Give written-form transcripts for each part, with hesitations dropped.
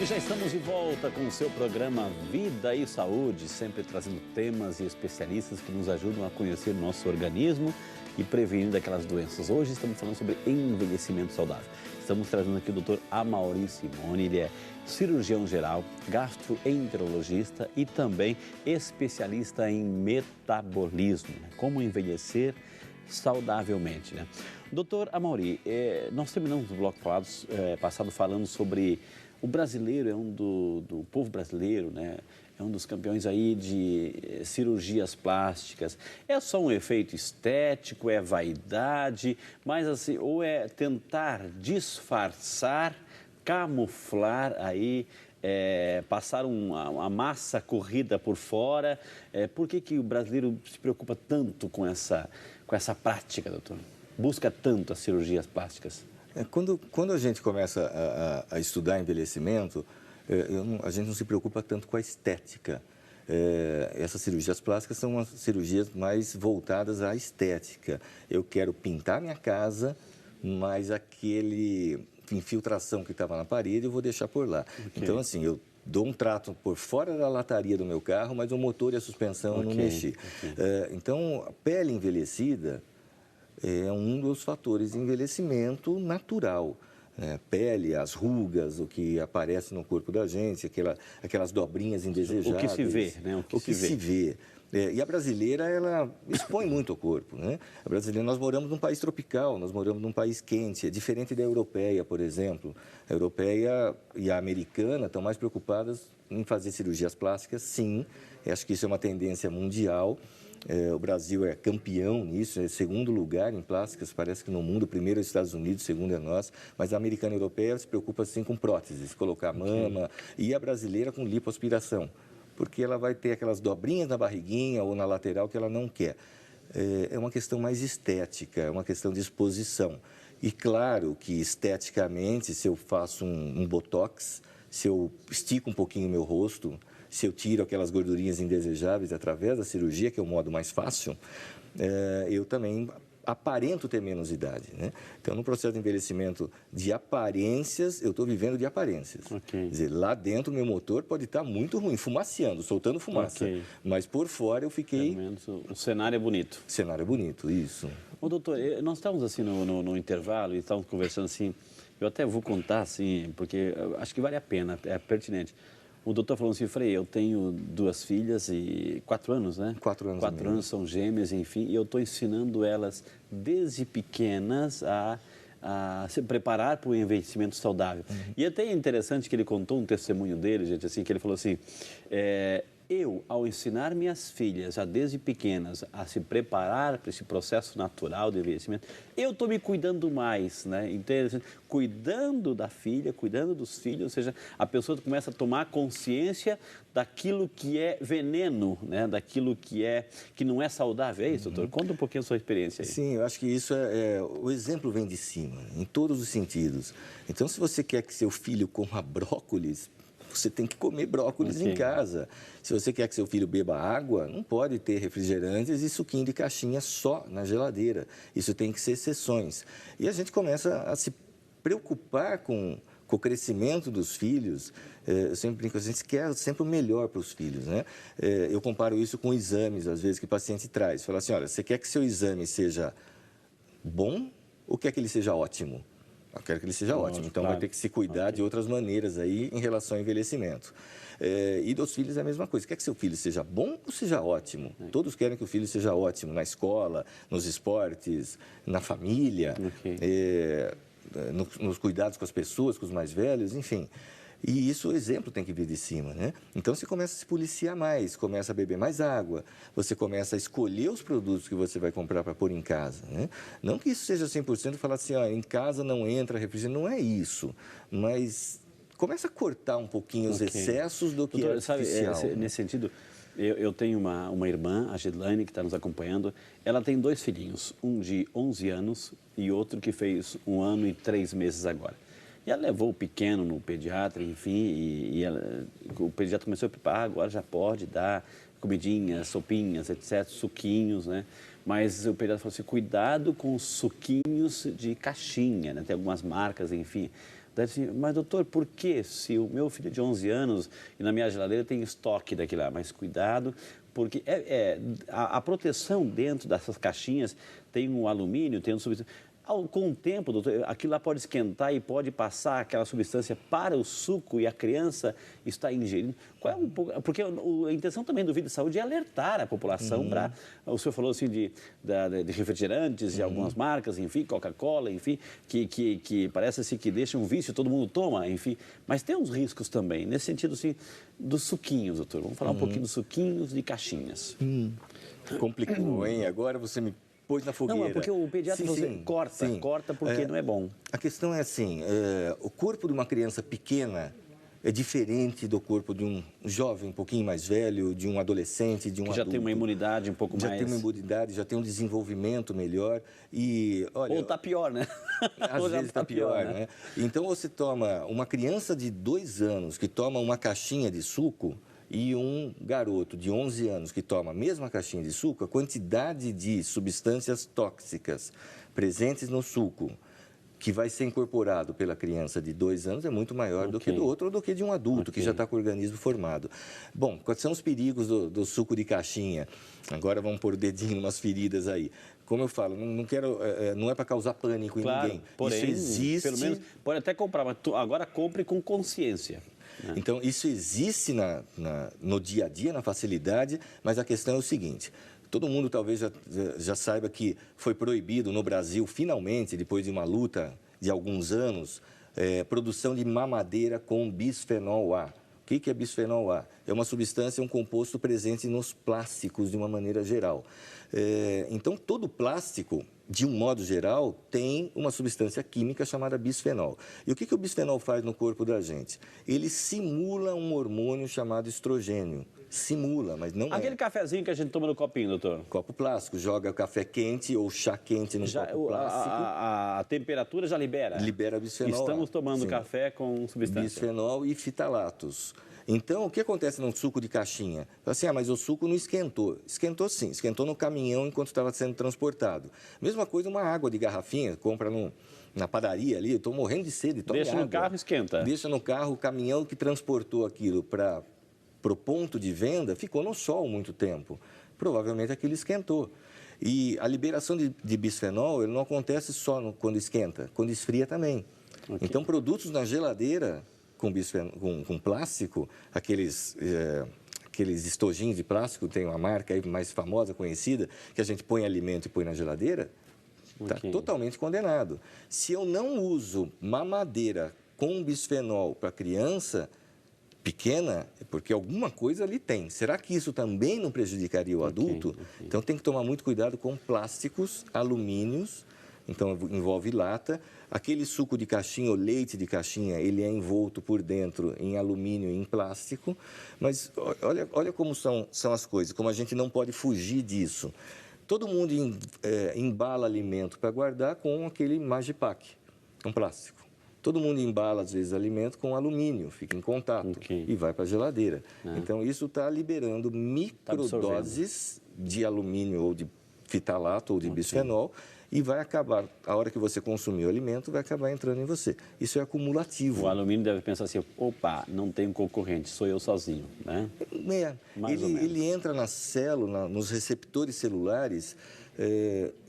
E já estamos de volta com o seu programa Vida e Saúde, sempre trazendo temas e especialistas que nos ajudam a conhecer o nosso organismo e prevenir daquelas doenças. Hoje estamos falando sobre envelhecimento saudável. Estamos trazendo aqui o Dr. Amaury Simone, ele é cirurgião geral, gastroenterologista e também especialista em metabolismo, né? Como envelhecer saudavelmente, né? Doutor Amaury, nós terminamos o bloco passado falando sobre o brasileiro, do povo brasileiro, né? É um dos campeões aí de cirurgias plásticas. É só um efeito estético, é vaidade, mas assim, ou é tentar disfarçar, camuflar aí, passar uma massa corrida por fora. Por que o brasileiro se preocupa tanto com essa prática, doutor? Busca tanto as cirurgias plásticas? Quando a gente começa a estudar envelhecimento, a gente não se preocupa tanto com a estética. Essas cirurgias plásticas são as cirurgias mais voltadas à estética. Eu quero pintar minha casa, mas aquele infiltração que estava na parede eu vou deixar por lá. Okay. Então, assim, eu dou um trato por fora da lataria do meu carro, mas o motor e a suspensão eu não mexi. Então, a pele envelhecida é um dos fatores de envelhecimento natural. Pele, as rugas, o que aparece no corpo da gente, aquelas dobrinhas indesejáveis. O que se vê, né? O que se vê. E a brasileira, ela expõe muito o corpo, né? A brasileira, nós moramos num país tropical, nós moramos num país quente, é diferente da europeia, por exemplo. A europeia e a americana estão mais preocupadas em fazer cirurgias plásticas, sim. Eu acho que isso é uma tendência mundial. O Brasil é campeão nisso, é segundo lugar em plásticas, parece que no mundo, primeiro é os Estados Unidos, segundo é nós, mas a americana e a europeia se preocupa sim com próteses, colocar mama, e a brasileira com lipoaspiração, porque ela vai ter aquelas dobrinhas na barriguinha ou na lateral que ela não quer. É uma questão mais estética, é uma questão de exposição. E claro que esteticamente, se eu faço um botox, se eu estico um pouquinho o meu rosto, se eu tiro aquelas gordurinhas indesejáveis através da cirurgia, que é o modo mais fácil, eu também aparento ter menos idade, né? Então, no processo de envelhecimento de aparências, eu estou vivendo de aparências. Quer dizer, lá dentro, meu motor pode estar muito ruim, fumaceando, soltando fumaça. Mas por fora eu fiquei... Pelo menos o cenário é bonito. O cenário é bonito, isso. Ô, doutor, nós estávamos assim no intervalo e estávamos conversando assim, eu até vou contar assim, porque acho que vale a pena, é pertinente. O doutor falou assim, Frei, eu tenho 2 filhas e 4 anos, né? 4 anos. 4 anos, são gêmeas, enfim, e eu estou ensinando elas desde pequenas a se preparar para o envelhecimento saudável. E até é interessante que ele contou um testemunho dele, gente, assim, que ele falou assim, eu, ao ensinar minhas filhas, já desde pequenas, a se preparar para esse processo natural de envelhecimento, eu estou me cuidando mais, né? Interessante. Cuidando da filha, cuidando dos filhos, ou seja, a pessoa começa a tomar consciência daquilo que é veneno, né? Daquilo que não é saudável. É isso, doutor? Conta um pouquinho a sua experiência aí. Sim, eu acho que isso o exemplo vem de cima, em todos os sentidos. Então, se você quer que seu filho coma brócolis, você tem que comer brócolis em casa. Se você quer que seu filho beba água, não pode ter refrigerantes e suquinho de caixinha só na geladeira. Isso tem que ser exceções. E a gente começa a se preocupar com o crescimento dos filhos. Eu sempre brinco, a gente quer sempre o melhor para os filhos, né? Eu comparo isso com exames, às vezes, que o paciente traz. Fala assim, olha, você quer que seu exame seja bom ou quer que ele seja ótimo? Eu quero que ele seja ótimo, então vai ter que se cuidar de outras maneiras aí em relação ao envelhecimento. E dos filhos é a mesma coisa. Quer que seu filho seja bom ou seja ótimo? Todos querem que o filho seja ótimo na escola, nos esportes, na família, nos cuidados com as pessoas, com os mais velhos, enfim. E isso, o exemplo tem que vir de cima, né? Então, você começa a se policiar mais, começa a beber mais água, você começa a escolher os produtos que você vai comprar para pôr em casa, né? Não que isso seja 100%, falar assim, em casa não entra refrigerante, não é isso, mas começa a cortar um pouquinho os excessos do que doutor, é artificial. Sabe, nesse sentido, eu tenho uma irmã, a Gidlaine, que está nos acompanhando, ela tem 2 filhinhos, um de 11 anos e outro que fez 1 ano e 3 meses agora. E ela levou o pequeno no pediatra, enfim, o pediatra começou a preparar, agora já pode dar comidinhas, sopinhas, etc., suquinhos, né? Mas o pediatra falou assim, cuidado com os suquinhos de caixinha, né? Tem algumas marcas, enfim. Daí assim, mas doutor, por que se o meu filho é de 11 anos e na minha geladeira tem estoque daquilo lá? Mas cuidado, porque a proteção dentro dessas caixinhas tem um alumínio, tem um substância. Com o tempo, doutor, aquilo lá pode esquentar e pode passar aquela substância para o suco e a criança está ingerindo. Qual é um pouco, porque a intenção também do Vida e Saúde é alertar a população para... O senhor falou assim de refrigerantes, de algumas marcas, enfim, Coca-Cola, enfim, que parece assim que deixa um vício, todo mundo toma, enfim. Mas tem uns riscos também, nesse sentido assim, dos suquinhos, doutor. Vamos falar um pouquinho dos suquinhos de caixinhas. Complicou, hein? Agora você me pôs na fogueira. Não, é porque o pediatra corta porque não é bom. A questão é assim, o corpo de uma criança pequena é diferente do corpo de um jovem um pouquinho mais velho, de um adolescente, de um adulto. Já tem uma imunidade um pouco mais... Já tem uma imunidade, já tem um desenvolvimento melhor e... Olha, ou está pior, né? Às vezes está pior, né? Então você toma uma criança de 2 anos que toma uma caixinha de suco e um garoto de 11 anos que toma a mesma caixinha de suco, a quantidade de substâncias tóxicas presentes no suco que vai ser incorporado pela criança de 2 anos é muito maior do que do outro ou do que de um adulto que já está com o organismo formado. Bom, quais são os perigos do suco de caixinha? Agora vamos pôr o dedinho em umas feridas aí. Como eu falo, não é para causar pânico em ninguém. Porém, isso existe. Pelo menos pode até comprar, mas agora compre com consciência. Então, isso existe no dia a dia, na facilidade, mas a questão é o seguinte: todo mundo talvez já saiba que foi proibido no Brasil, finalmente, depois de uma luta de alguns anos, produção de mamadeira com bisfenol A. O que é bisfenol A? É uma substância, um composto presente nos plásticos de uma maneira geral. Então, todo plástico, de um modo geral, tem uma substância química chamada bisfenol. E o que o bisfenol faz no corpo da gente? Ele simula um hormônio chamado estrogênio. Simula, mas não Aquele cafezinho que a gente toma no copinho, doutor? Copo plástico, joga café quente ou chá quente no copo plástico. A temperatura já libera? Libera bisfenol. Estamos tomando café com substância. Bisfenol e fitalatos. Então, o que acontece no suco de caixinha? Assim, mas o suco não esquentou. Esquentou sim, esquentou no caminhão enquanto estava sendo transportado. Mesma coisa uma água de garrafinha, compra na padaria ali, estou morrendo de sede, tome água. Deixa no carro, esquenta. Deixa no carro, o caminhão que transportou aquilo para o ponto de venda ficou no sol muito tempo. Provavelmente aquilo esquentou. E a liberação de bisfenol ele não acontece só quando esquenta, quando esfria também. Então, produtos na geladeira com plástico, aqueles estojinhos de plástico, tem uma marca aí mais famosa, conhecida, que a gente põe alimento e põe na geladeira, está totalmente condenado. Se eu não uso mamadeira com bisfenol para criança pequena, é porque alguma coisa ali tem. Será que isso também não prejudicaria o adulto? Então tem que tomar muito cuidado com plásticos, alumínios, então envolve lata. Aquele suco de caixinha ou leite de caixinha, ele é envolto por dentro em alumínio e em plástico. Mas olha como são as coisas, como a gente não pode fugir disso. Todo mundo embala alimento para guardar com aquele Magipack, um plástico. Todo mundo embala, às vezes, alimento com alumínio, fica em contato e vai para a geladeira. Então, isso está liberando microdoses de alumínio ou de fitalato ou de bisfenol e vai acabar, a hora que você consumir o alimento, vai acabar entrando em você. Isso é acumulativo. O alumínio deve pensar assim, opa, não tenho concorrente, sou eu sozinho, né? Ele entra na célula, nos receptores celulares,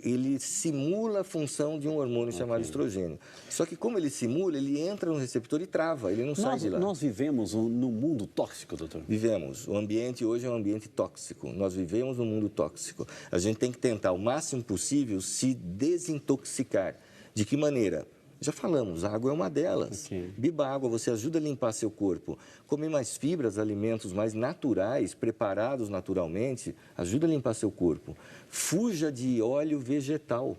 ele simula a função de um hormônio chamado estrogênio. Só que como ele simula, ele entra no receptor e trava, ele não sai de lá. Nós vivemos num mundo tóxico, doutor? Vivemos. O ambiente hoje é um ambiente tóxico. Nós vivemos num mundo tóxico. A gente tem que tentar o máximo possível se desintoxicar. De que maneira? Já falamos, a água é uma delas. Beba água, você ajuda a limpar seu corpo. Comer mais fibras, alimentos mais naturais, preparados naturalmente, ajuda a limpar seu corpo. Fuja de óleo vegetal.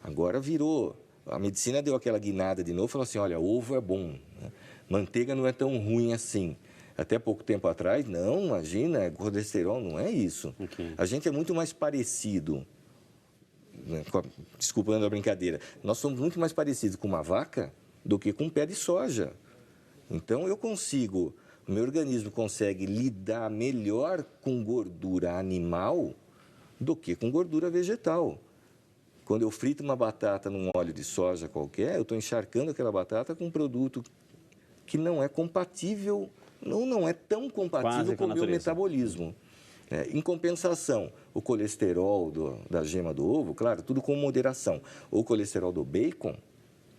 Agora virou. A medicina deu aquela guinada de novo, falou assim, olha, ovo é bom, né? Manteiga não é tão ruim assim. Até pouco tempo atrás, não, imagina, colesterol, não é isso. A gente é muito mais parecido. Desculpando a brincadeira, nós somos muito mais parecidos com uma vaca do que com um pé de soja. Então, o meu organismo consegue lidar melhor com gordura animal do que com gordura vegetal. Quando eu frito uma batata num óleo de soja qualquer, eu estou encharcando aquela batata com um produto que não é compatível, não é tão compatível com o meu metabolismo. Em compensação, o colesterol da gema do ovo, claro, tudo com moderação. O colesterol do bacon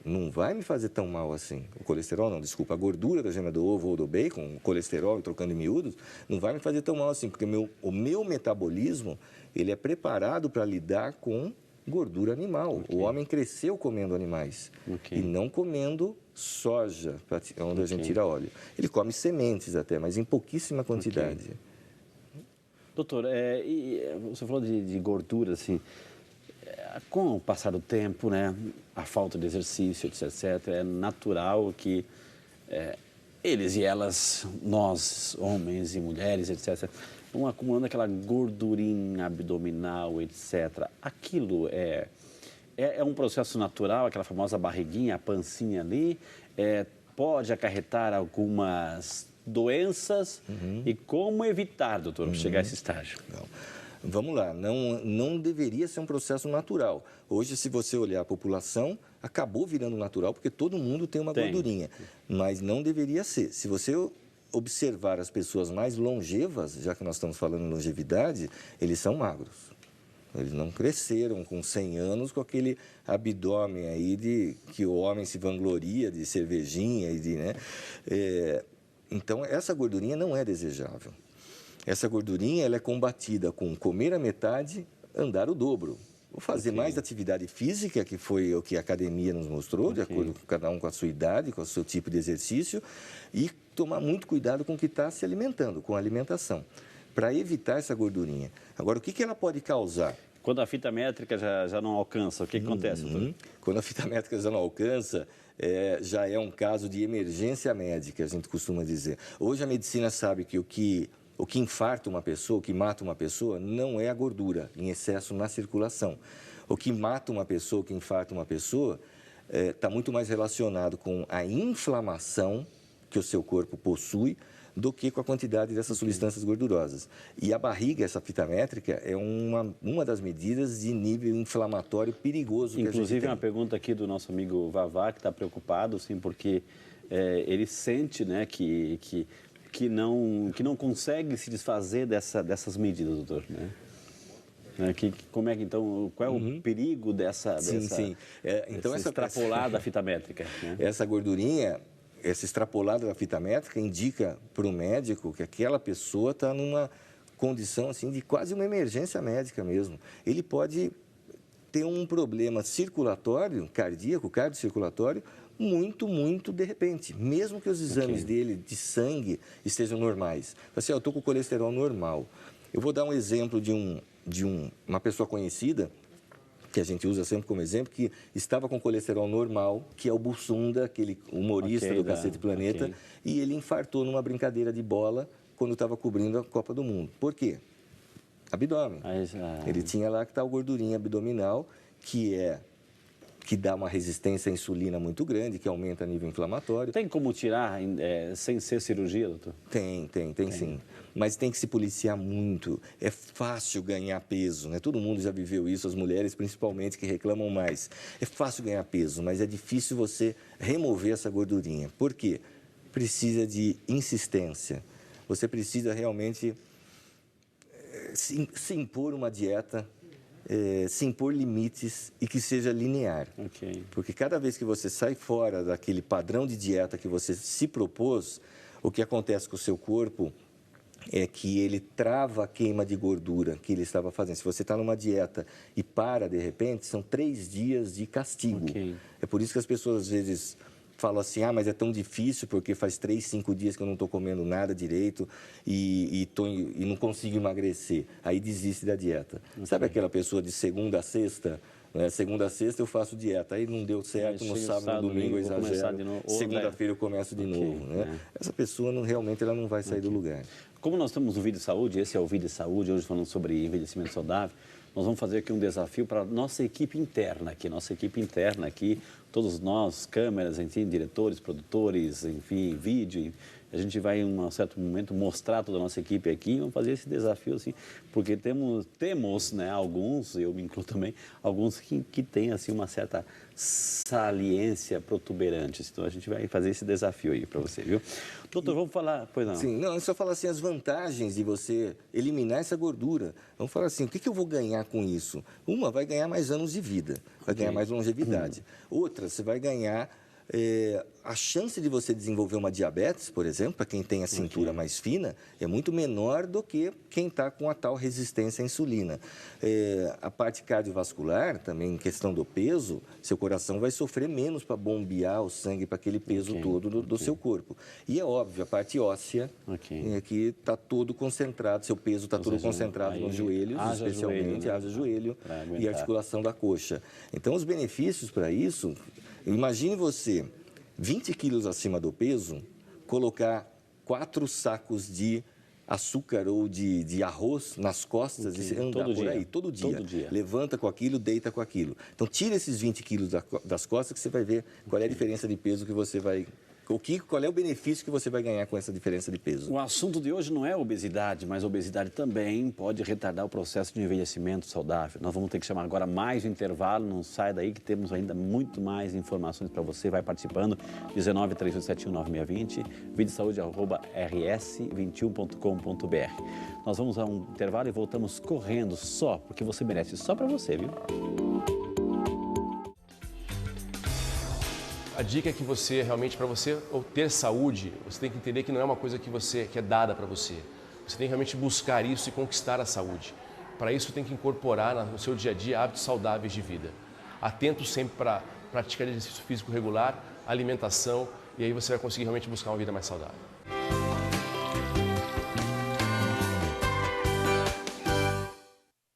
não vai me fazer tão mal assim. O colesterol, não, desculpa, a gordura da gema do ovo ou do bacon, o colesterol, trocando em miúdos, não vai me fazer tão mal assim, porque o meu metabolismo, ele é preparado para lidar com gordura animal. Okay. O homem cresceu comendo animais e não comendo soja, onde a gente tira óleo. Ele come sementes até, mas em pouquíssima quantidade. Doutor, você falou de gordura, assim, com o passar do tempo, né, a falta de exercício, etc., é natural que eles e elas, nós, homens e mulheres, etc., vão acumulando aquela gordurinha abdominal, etc. Aquilo é um processo natural, aquela famosa barriguinha, a pancinha ali, pode acarretar algumas doenças. E como evitar, doutor, chegar a esse estágio? Não. Vamos lá, não deveria ser um processo natural. Hoje, se você olhar a população, acabou virando natural, porque todo mundo tem uma gordurinha, mas não deveria ser. Se você observar as pessoas mais longevas, já que nós estamos falando em longevidade, eles são magros. Eles não cresceram com 100 anos com aquele abdômen aí que o homem se vangloria de cervejinha. Então, essa gordurinha não é desejável. Essa gordurinha ela é combatida com comer a metade, andar o dobro. Vou fazer mais atividade física, que foi o que a academia nos mostrou, de acordo com cada um com a sua idade, com o seu tipo de exercício, e tomar muito cuidado com o que está se alimentando, com a alimentação, para evitar essa gordurinha. Agora, o que ela pode causar? Quando a fita métrica já não alcança, o que acontece, doutor? Quando a fita métrica já não alcança, já é um caso de emergência médica, a gente costuma dizer. Hoje a medicina sabe que o que infarta uma pessoa, o que mata uma pessoa, não é a gordura em excesso na circulação. O que mata uma pessoa, o que infarta uma pessoa, está muito mais relacionado com a inflamação que o seu corpo possui do que com a quantidade dessas substâncias gordurosas. E a barriga, essa fita métrica, é uma das medidas de nível inflamatório perigoso que a gente tem. Inclusive, uma pergunta aqui do nosso amigo Vavá, que está preocupado, sim, porque ele sente, né, que não consegue se desfazer dessas medidas, doutor, né? Como é que, então, qual é o perigo dessa extrapolada fita métrica? Né? Essa gordurinha, essa extrapolada da fita métrica indica para o médico que aquela pessoa está numa condição assim, de quase uma emergência médica mesmo. Ele pode ter um problema circulatório, cardíaco, cardiocirculatório, muito de repente, mesmo que os exames dele de sangue estejam normais. Assim, eu estou com o colesterol normal. Eu vou dar um exemplo de uma pessoa conhecida, que a gente usa sempre como exemplo, que estava com colesterol normal, que é o Bussunda, aquele humorista do Cacete Planeta, e ele infartou numa brincadeira de bola quando estava cobrindo a Copa do Mundo. Por quê? Abdômen. Ele tinha lá que tal gordurinha abdominal, que dá uma resistência à insulina muito grande, que aumenta o nível inflamatório. Tem como tirar sem ser cirurgia, doutor? Tem sim. Mas tem que se policiar muito. É fácil ganhar peso, né? Todo mundo já viveu isso, as mulheres principalmente que reclamam mais. É fácil ganhar peso, mas é difícil você remover essa gordurinha. Por quê? Precisa de insistência. Você precisa realmente se impor uma dieta, se impor limites e que seja linear. Porque cada vez que você sai fora daquele padrão de dieta que você se propôs, o que acontece com o seu corpo é que ele trava a queima de gordura que ele estava fazendo. Se você está numa dieta e para de repente, são 3 dias de castigo. É por isso que as pessoas às vezes falam assim, mas é tão difícil porque faz 3, 5 dias que eu não estou comendo nada direito e não consigo emagrecer. Aí desiste da dieta. Sabe aquela pessoa de segunda a sexta? Segunda a sexta eu faço dieta, aí não deu certo, no sábado, no domingo eu exagero, segunda-feira eu começo de novo. Essa pessoa realmente ela não vai sair do lugar. Como nós estamos no Vida e Saúde, esse é o Vida e Saúde, hoje falando sobre envelhecimento saudável, nós vamos fazer aqui um desafio para a nossa equipe interna aqui, todos nós, câmeras, enfim, diretores, produtores, enfim, vídeo, A gente vai, em um certo momento, mostrar toda a nossa equipe aqui e vamos fazer esse desafio, assim, porque temos, né, alguns, eu me incluo também, alguns que têm, assim, uma certa saliência protuberante. Então, a gente vai fazer esse desafio aí para você, viu? Doutor, vamos falar... Pois não. Sim, não, eu só falo assim, as vantagens de você eliminar essa gordura. Vamos falar assim, o que eu vou ganhar com isso? Uma, vai ganhar mais anos de vida, vai ganhar mais longevidade. Outra, você vai ganhar a chance de você desenvolver uma diabetes, por exemplo, para quem tem a cintura mais fina, é muito menor do que quem está com a tal resistência à insulina. A parte cardiovascular, também em questão do peso, seu coração vai sofrer menos para bombear o sangue para aquele peso todo do seu corpo. E é óbvio, a parte óssea, que está todo concentrado, seu peso está todo concentrado nos joelhos, especialmente, haja joelho e articulação da coxa. Então, os benefícios para isso... Imagine você, 20 quilos acima do peso, colocar 4 sacos de açúcar ou de arroz nas costas e andar por aí todo dia. Levanta com aquilo, deita com aquilo. Então, tira esses 20 quilos das costas que você vai ver qual é a diferença de peso que você vai... Qual é o benefício que você vai ganhar com essa diferença de peso? O assunto de hoje não é obesidade, mas obesidade também pode retardar o processo de envelhecimento saudável. Nós vamos ter que chamar agora mais um intervalo, não sai daí que temos ainda muito mais informações para você. Vai participando, 19 3871 9620, videosaude@rs21.com.br. Nós vamos a um intervalo e voltamos correndo só, porque você merece, só para você, viu? A dica é que você, realmente, para você ter saúde, você tem que entender que não é uma coisa que é dada para você. Você tem que realmente buscar isso e conquistar a saúde. Para isso, tem que incorporar no seu dia a dia hábitos saudáveis de vida. Atento sempre para praticar exercício físico regular, alimentação, e aí você vai conseguir realmente buscar uma vida mais saudável.